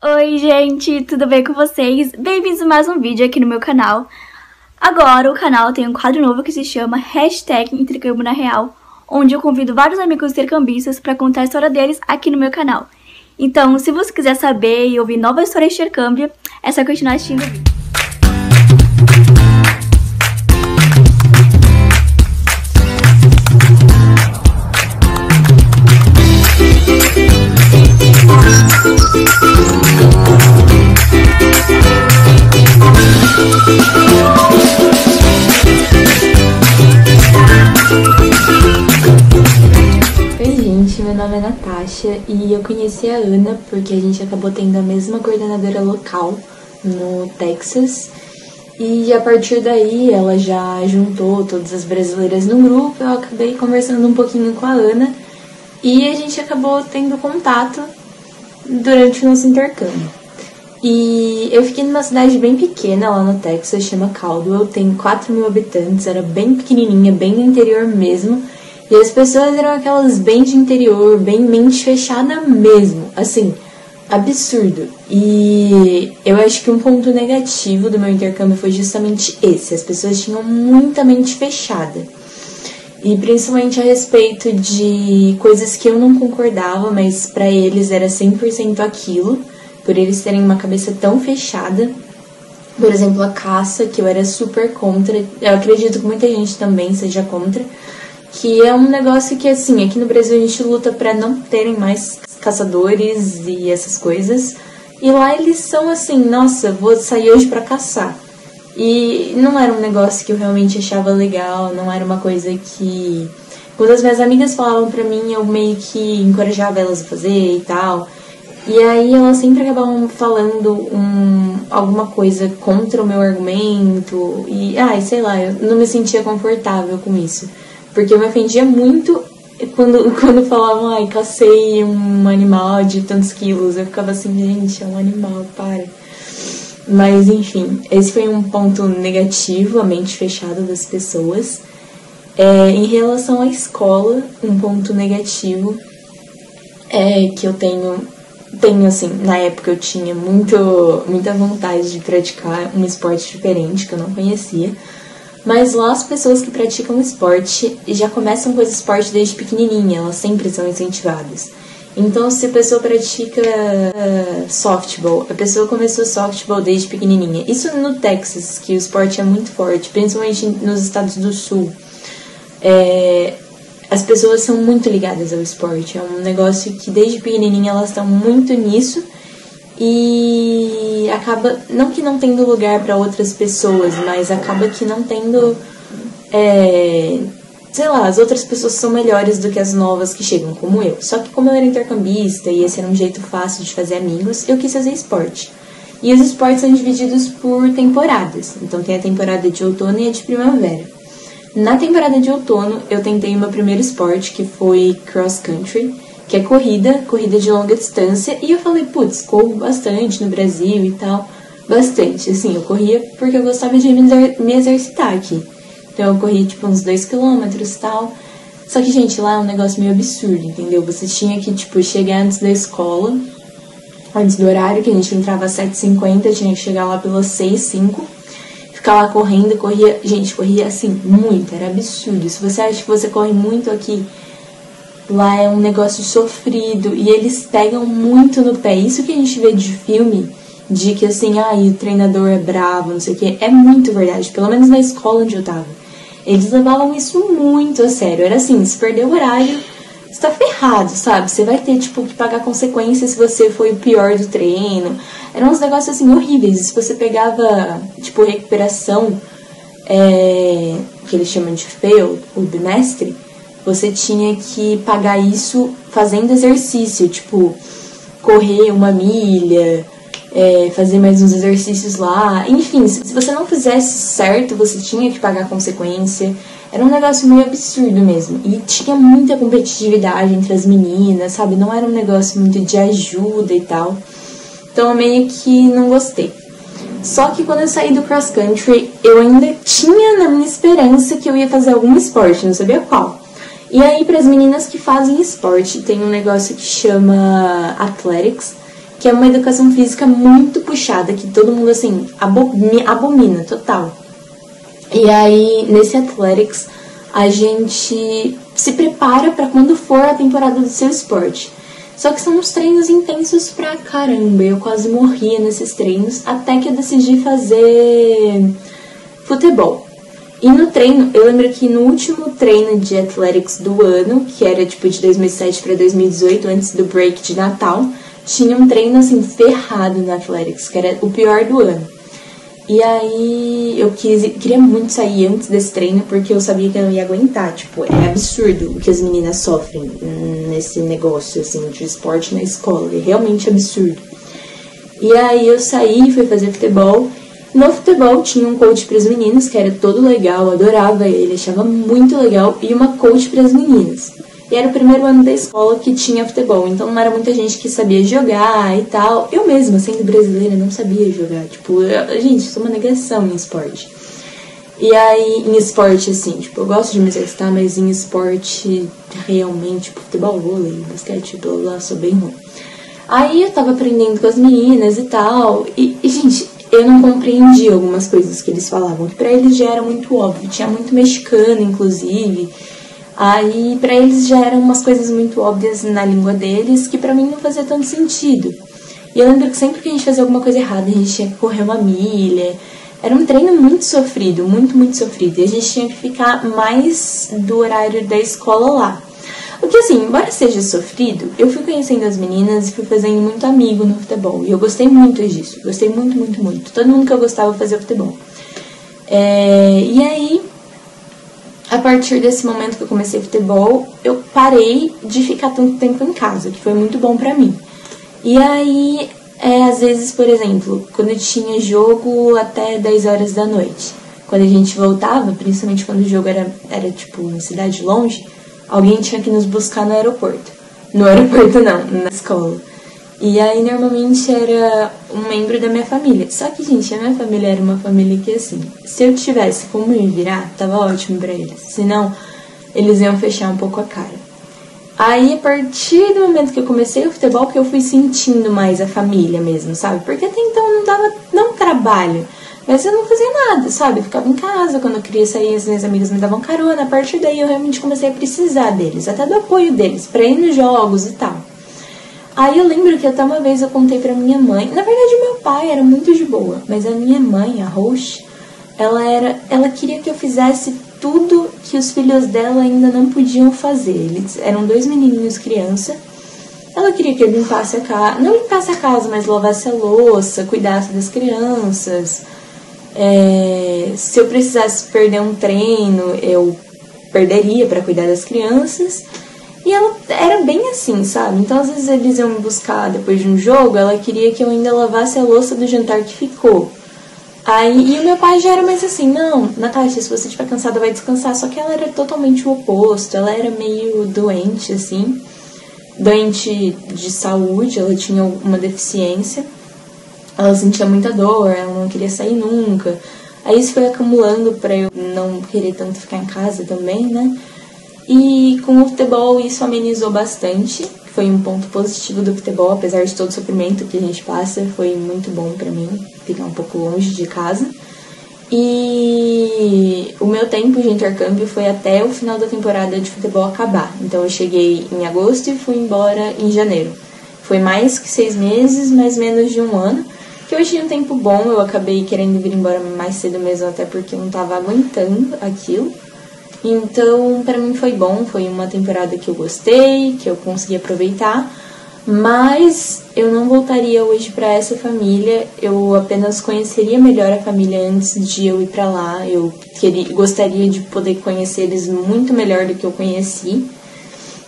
Oi gente, tudo bem com vocês? Bem-vindos a mais um vídeo aqui no meu canal. Agora o canal tem um quadro novo que se chama #Intercâmbio na Real, onde eu convido vários amigos intercambistas para contar a história deles aqui no meu canal. Então, se você quiser saber e ouvir novas histórias de intercâmbio, é só continuar assistindo o vídeo. Meu nome é Natasha e eu conheci a Ana porque a gente acabou tendo a mesma coordenadora local no Texas, e a partir daí ela já juntou todas as brasileiras no grupo. Eu acabei conversando um pouquinho com a Ana e a gente acabou tendo contato durante o nosso intercâmbio. E eu fiquei numa cidade bem pequena lá no Texas, chama Caldwell, tem 4.000 habitantes, era bem pequenininha, bem no interior mesmo. E as pessoas eram aquelas bem de interior, bem mente fechada mesmo, assim, absurdo. E eu acho que um ponto negativo do meu intercâmbio foi justamente esse: as pessoas tinham muita mente fechada. E principalmente a respeito de coisas que eu não concordava, mas pra eles era 100% aquilo, por eles terem uma cabeça tão fechada. Por exemplo, a caça, que eu era super contra, eu acredito que muita gente também seja contra, que é um negócio que, assim, aqui no Brasil a gente luta pra não terem mais caçadores e essas coisas, e lá eles são assim: nossa, vou sair hoje pra caçar. E não era um negócio que eu realmente achava legal, não era uma coisa que, quando as minhas amigas falavam pra mim, eu meio que encorajava elas a fazer e tal. E aí elas sempre acabavam falando alguma coisa contra o meu argumento, e sei lá, eu não me sentia confortável com isso. Porque eu me ofendia muito quando falavam, cacei um animal de tantos quilos. Eu ficava assim, gente, é um animal, para. Mas, enfim, esse foi um ponto negativo, a mente fechada das pessoas. Em relação à escola, um ponto negativo é que eu tenho assim, na época eu tinha muita vontade de praticar um esporte diferente que eu não conhecia. Mas lá as pessoas que praticam esporte já começam com esse esporte desde pequenininha, elas sempre são incentivadas. Então, se a pessoa pratica softball, a pessoa começou softball desde pequenininha. Isso no Texas, que o esporte é muito forte, principalmente nos estados do sul. As pessoas são muito ligadas ao esporte, é um negócio que desde pequenininha elas estão muito nisso. E acaba, não que não tendo lugar para outras pessoas, mas acaba que não tendo, sei lá, as outras pessoas são melhores do que as novas que chegam, como eu. Só que como eu era intercambista e esse era um jeito fácil de fazer amigos, eu quis fazer esporte. E os esportes são divididos por temporadas, então tem a temporada de outono e a de primavera. Na temporada de outono, eu tentei o meu primeiro esporte, que foi cross country, que é corrida de longa distância, e eu falei, putz, corro bastante no Brasil e tal, bastante, assim, eu corria porque eu gostava de me exercitar aqui, então eu corria tipo uns 2 km e tal, só que, gente, lá é um negócio meio absurdo, entendeu? Você tinha que, tipo, chegar antes da escola, antes do horário, que a gente entrava às 7h50, tinha que chegar lá pelas 6h05, ficar lá correndo, corria assim, muito, era absurdo. Se você acha que você corre muito aqui, lá é um negócio sofrido, e eles pegam muito no pé. Isso que a gente vê de filme, de que assim, o treinador é bravo, não sei o que, é muito verdade. Pelo menos na escola onde eu tava, eles levavam isso muito a sério. Era assim, se perder o horário, você tá ferrado, sabe? Você vai ter, tipo, que pagar consequências se você foi o pior do treino. Eram uns negócios assim horríveis. Se você pegava, tipo, recuperação, que eles chamam de fail, o bimestre, você tinha que pagar isso fazendo exercício, tipo, correr 1 milha, fazer mais uns exercícios lá. Enfim, se você não fizesse certo, você tinha que pagar consequência. Era um negócio meio absurdo mesmo. E tinha muita competitividade entre as meninas, sabe? Não era um negócio muito de ajuda e tal. Então eu meio que não gostei. Só que quando eu saí do cross country, eu ainda tinha na minha esperança que eu ia fazer algum esporte, não sabia qual. E aí, para as meninas que fazem esporte, tem um negócio que chama athletics, que é uma educação física muito puxada, que todo mundo, assim, abomina, total. E aí, nesse Athletics, a gente se prepara para quando for a temporada do seu esporte. Só que são uns treinos intensos pra caramba, eu quase morria nesses treinos, até que eu decidi fazer futebol. E no treino, eu lembro que no último treino de Athletics do ano, que era tipo de 2007 para 2018, antes do break de Natal, tinha um treino assim ferrado na Athletics, que era o pior do ano. E aí eu queria muito sair antes desse treino, porque eu sabia que eu não ia aguentar. Tipo, é absurdo o que as meninas sofrem nesse negócio assim de esporte na escola, é realmente absurdo. E aí eu saí, fui fazer futebol. No futebol tinha um coach para as meninas, que era todo legal, eu adorava ele, achava muito legal, e uma coach para as meninas. E era o primeiro ano da escola que tinha futebol, então não era muita gente que sabia jogar e tal. Eu mesma, sendo brasileira, não sabia jogar. Tipo, gente, sou uma negação em esporte. E aí, em esporte, assim, tipo, eu gosto de me exercitar, mas em esporte, realmente, tipo, futebol, vôlei, basquete, blá blá, sou bem ruim. Aí eu tava aprendendo com as meninas e tal, e gente, eu não compreendi algumas coisas que eles falavam, que pra eles já era muito óbvio, tinha muito mexicano, inclusive. Aí, pra eles já eram umas coisas muito óbvias na língua deles, que pra mim não fazia tanto sentido. E eu lembro que sempre que a gente fazia alguma coisa errada, a gente tinha que correr uma milha. Era um treino muito sofrido, muito sofrido. E a gente tinha que ficar mais do horário da escola lá. O que, assim, embora seja sofrido, eu fui conhecendo as meninas e fui fazendo muito amigo no futebol. E eu gostei muito disso, gostei muito. Todo mundo que eu gostava fazia futebol. E aí, a partir desse momento que eu comecei futebol, eu parei de ficar tanto tempo em casa, que foi muito bom pra mim. E aí, às vezes, por exemplo, quando eu tinha jogo até 10 horas da noite, quando a gente voltava, principalmente quando o jogo era tipo, em cidade longe, alguém tinha que nos buscar no aeroporto. No aeroporto não, na escola. E aí, normalmente, era um membro da minha família. Só que, gente, a minha família era uma família que, assim, se eu tivesse como me virar, tava ótimo pra eles. Senão, eles iam fechar um pouco a cara. Aí, a partir do momento que eu comecei o futebol, que eu fui sentindo mais a família mesmo, sabe? Porque até então não dava não trabalho. Mas eu não fazia nada, sabe? Eu ficava em casa, quando eu queria sair, as minhas amigas me davam carona. A partir daí, eu realmente comecei a precisar deles, até do apoio deles, pra ir nos jogos e tal. Aí eu lembro que até uma vez eu contei pra minha mãe, na verdade meu pai era muito de boa, mas a minha mãe, a Roche, ela queria que eu fizesse tudo que os filhos dela ainda não podiam fazer. Eles eram 2 menininhos criança. Ela queria que eu limpasse a casa, não limpasse a casa, mas lavasse a louça, cuidasse das crianças. Se eu precisasse perder um treino, eu perderia pra cuidar das crianças. E ela era bem assim, sabe? Então, às vezes, eles iam me buscar depois de um jogo, ela queria que eu ainda lavasse a louça do jantar que ficou. E o meu pai já era mais assim, não, Natasha, se você estiver cansada, vai descansar. Só que ela era totalmente o oposto, ela era meio doente, assim. Doente de saúde, ela tinha uma deficiência. Ela sentia muita dor, ela não queria sair nunca. Aí isso foi acumulando pra eu não querer tanto ficar em casa também, né? E com o futebol isso amenizou bastante, foi um ponto positivo do futebol, apesar de todo o sofrimento que a gente passa, foi muito bom pra mim ficar um pouco longe de casa. E o meu tempo de intercâmbio foi até o final da temporada de futebol acabar, então eu cheguei em agosto e fui embora em janeiro. Foi mais que 6 meses, mais menos de um ano, que eu tinha um tempo bom, eu acabei querendo vir embora mais cedo mesmo, até porque eu não tava aguentando aquilo. Então, pra mim foi bom, foi uma temporada que eu gostei, que eu consegui aproveitar, mas eu não voltaria hoje pra essa família, eu apenas conheceria melhor a família antes de eu ir pra lá, eu gostaria de poder conhecer eles muito melhor do que eu conheci,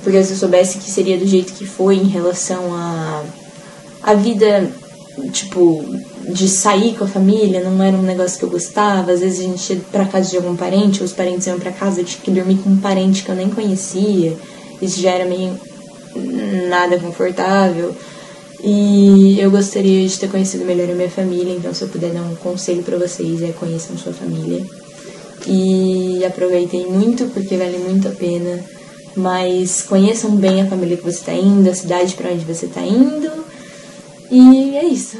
porque se eu soubesse que seria do jeito que foi em relação à vida, tipo, de sair com a família, não era um negócio que eu gostava. Às vezes a gente ia pra casa de algum parente, ou os parentes iam pra casa, eu tinha que dormir com um parente que eu nem conhecia. Isso já era meio nada confortável. E eu gostaria de ter conhecido melhor a minha família, então se eu puder dar um conselho pra vocês, conheçam sua família. E aproveitem muito, porque vale muito a pena. Mas conheçam bem a família que você tá indo, a cidade pra onde você tá indo. E é isso.